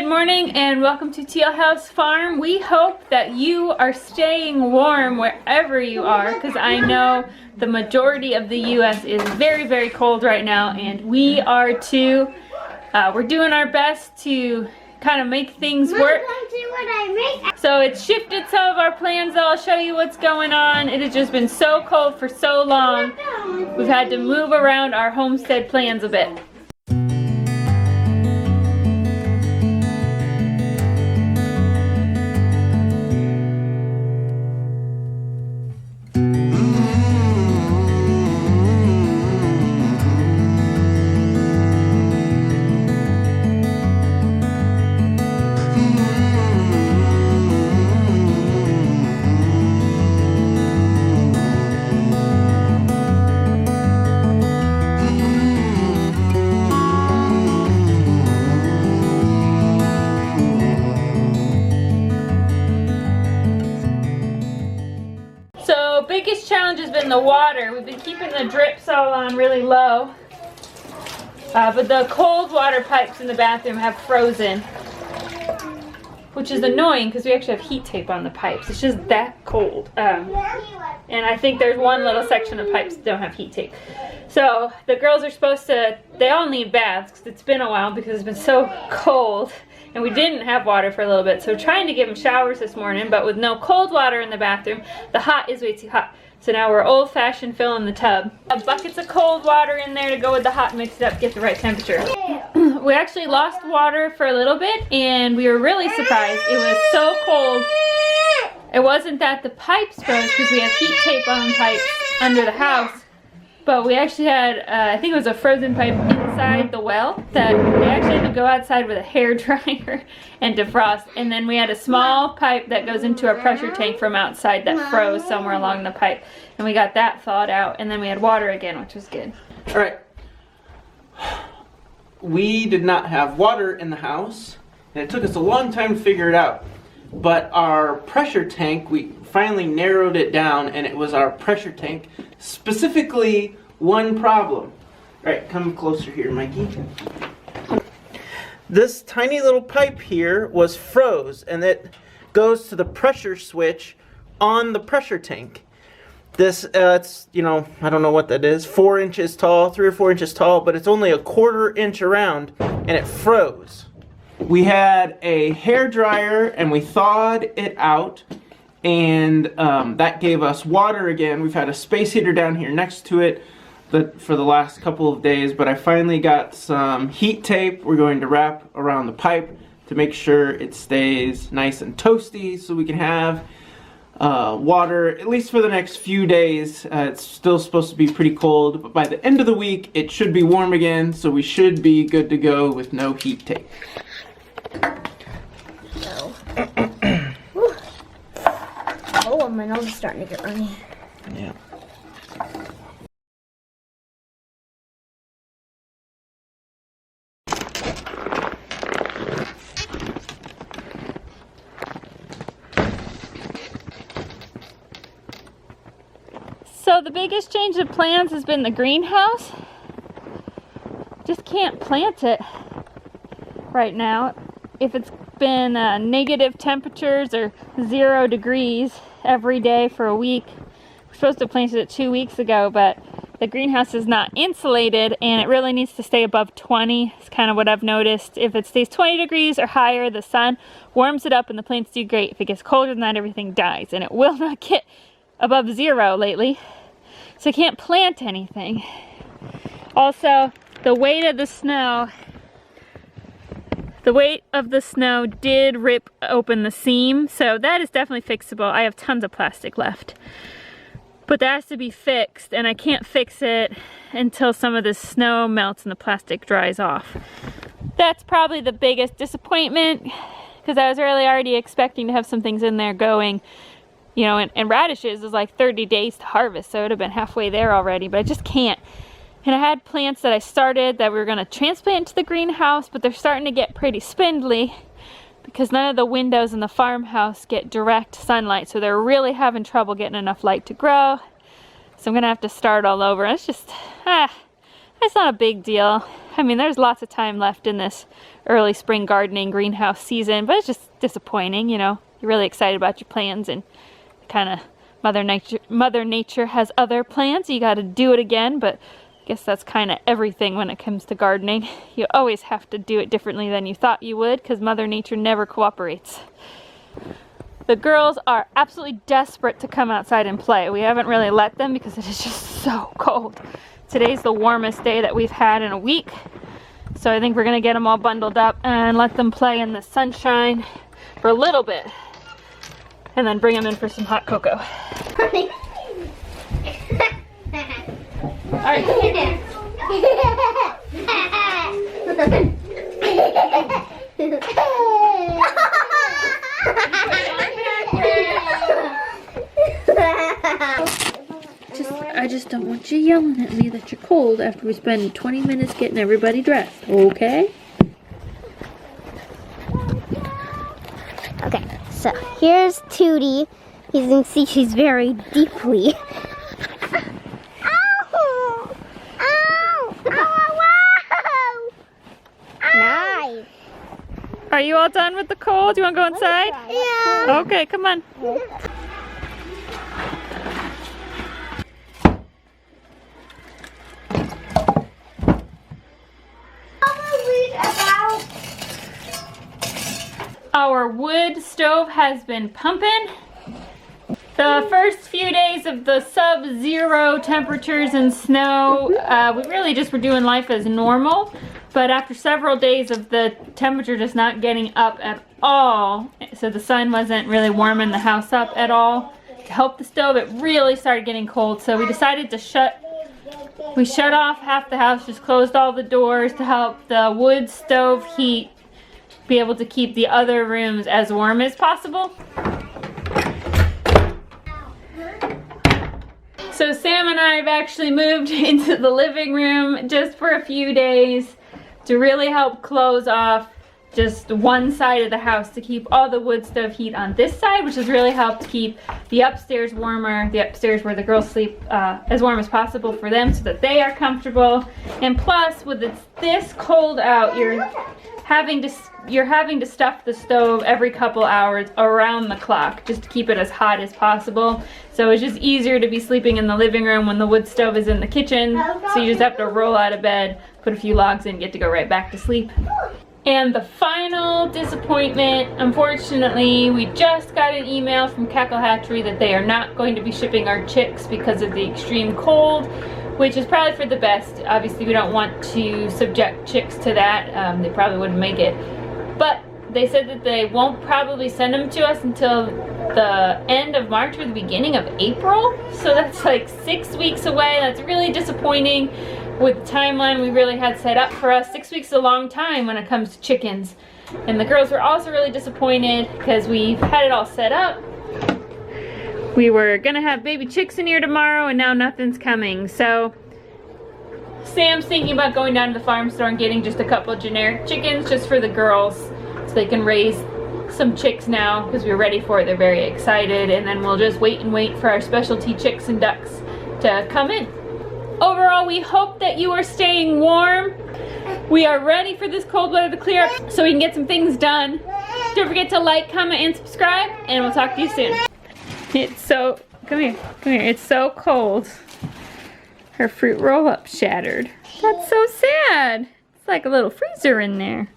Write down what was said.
morning and welcome to Teal House Farm. We hope that you are staying warm wherever you are, because I know the majority of the U.S. is very, very cold right now, and we are too. We're doing our best to kind of make things work. So it's shifted some of our plans. I'll show you what's going on. It has just been so cold for so long. We've had to move around our homestead plans a bit. Biggest challenge has been the water. We've been keeping the drips all on really low, but the cold water pipes in the bathroom have frozen, which is annoying because we actually have heat tape on the pipes. It's just that cold, and I think there's one little section of pipes that don't have heat tape. So the girls are supposed to, they all need baths because it's been a while because it's been so cold. And we didn't have water for a little bit, so we're trying to give them showers this morning, but with no cold water in the bathroom, the hot is way too hot. So now we're old-fashioned filling the tub. Buckets of cold water in there to go with the hot, mix it up, get the right temperature. We actually lost water for a little bit, and we were really surprised. It was so cold. It wasn't that the pipes froze because we have heat tape on the pipes under the house, but we actually had, I think it was a frozen pipe inside the well that we actually had to go outside with a hair dryer and defrost. And then we had a small pipe that goes into a pressure tank from outside that froze somewhere along the pipe. And we got that thawed out, and then we had water again, which was good. All right. We did not have water in the house, and it took us a long time to figure it out. But our pressure tank, we finally narrowed it down, and it was our pressure tank. Specifically, one problem. All right, come closer here, Mikey. This tiny little pipe here was froze, and it goes to the pressure switch on the pressure tank. This, it's, you know, I don't know what that is, 4 inches tall, 3 or 4 inches tall, but it's only 1/4 inch around, and it froze. We had a hair dryer, and we thawed it out, and that gave us water again. We've had a space heater down here next to it for the last couple of days, but I finally got some heat tape we're going to wrap around the pipe to make sure it stays nice and toasty so we can have water at least for the next few days. It's still supposed to be pretty cold, but by the end of the week it should be warm again, so we should be good to go with no heat tape. Oh, my nose is starting to get runny. Yeah. So the biggest change of plans has been the greenhouse. Just can't plant it right now. If it's been negative temperatures or 0 degrees every day for a week. We're supposed to plant it 2 weeks ago, but the greenhouse is not insulated and it really needs to stay above 20. It's kind of what I've noticed. If it stays 20 degrees or higher, the sun warms it up and the plants do great. If it gets colder than that, everything dies, and it will not get above 0 lately. So I can't plant anything. Also, the weight of the snow did rip open the seam, so that is definitely fixable. I have tons of plastic left, but that has to be fixed, and I can't fix it until some of the snow melts and the plastic dries off. That's probably the biggest disappointment, because I was really already expecting to have some things in there going, you know, and radishes is like 30 days to harvest, so it would have been halfway there already, but I just can't. And I had plants that I started that we were going to transplant into the greenhouse, but they're starting to get pretty spindly because none of the windows in the farmhouse get direct sunlight, so they're really having trouble getting enough light to grow. So I'm going to have to start all over. It's just, it's not a big deal. I mean, there's lots of time left in this early spring gardening greenhouse season, but it's just disappointing, you know. You're really excited about your plans and kind of Mother Nature has other plans. You got to do it again, but I guess that's kind of everything when it comes to gardening. You always have to do it differently than you thought you would because Mother Nature never cooperates. The girls are absolutely desperate to come outside and play. We haven't really let them because it is just so cold. Today's the warmest day that we've had in a week. So I think we're gonna get them all bundled up and let them play in the sunshine for a little bit. And then bring them in for some hot cocoa. All right. I just don't want you yelling at me that you're cold after we spend 20 minutes getting everybody dressed, okay? Okay, so here's Tootie. You can see she's very deeply. Ow! Ow! Ow! Wow! Nice. Are you all done with the cold? You want to go inside? Yeah. Okay, come on. Our wood stove has been pumping. The first few days of the sub-zero temperatures and snow, we really just were doing life as normal. But after several days of the temperature just not getting up at all, so the sun wasn't really warming the house up at all, to help the stove, it really started getting cold. So we decided to shut off half the house, just closed all the doors to help the wood stove heat be able to keep the other rooms as warm as possible. So Sam and I have actually moved into the living room just for a few days to really help close off just one side of the house to keep all the wood stove heat on this side, which has really helped keep the upstairs warmer, the upstairs where the girls sleep, as warm as possible for them so that they are comfortable. And plus, with it's this cold out, you're having to stuff the stove every couple hours around the clock just to keep it as hot as possible. So it's just easier to be sleeping in the living room when the wood stove is in the kitchen. So you just have to roll out of bed, put a few logs in, get to go right back to sleep. And the final disappointment, unfortunately, we just got an email from Cackle Hatchery that they are not going to be shipping our chicks because of the extreme cold, which is probably for the best. Obviously, we don't want to subject chicks to that. They probably wouldn't make it. But they said that they won't probably send them to us until the end of March or the beginning of April. So that's like 6 weeks away. That's really disappointing with the timeline we really had set up for us. 6 weeks is a long time when it comes to chickens. And the girls were also really disappointed because we had it all set up. We were gonna have baby chicks in here tomorrow and now nothing's coming. So Sam's thinking about going down to the farm store and getting just a couple of generic chickens just for the girls so they can raise some chicks now because we're ready for it. They're very excited, and then we'll just wait for our specialty chicks and ducks to come in. Overall, we hope that you are staying warm. We are ready for this cold weather to clear up so we can get some things done. Don't forget to like, comment, and subscribe, and we'll talk to you soon. It's so, come here, it's so cold. Her fruit roll-up shattered. That's so sad. It's like a little freezer in there.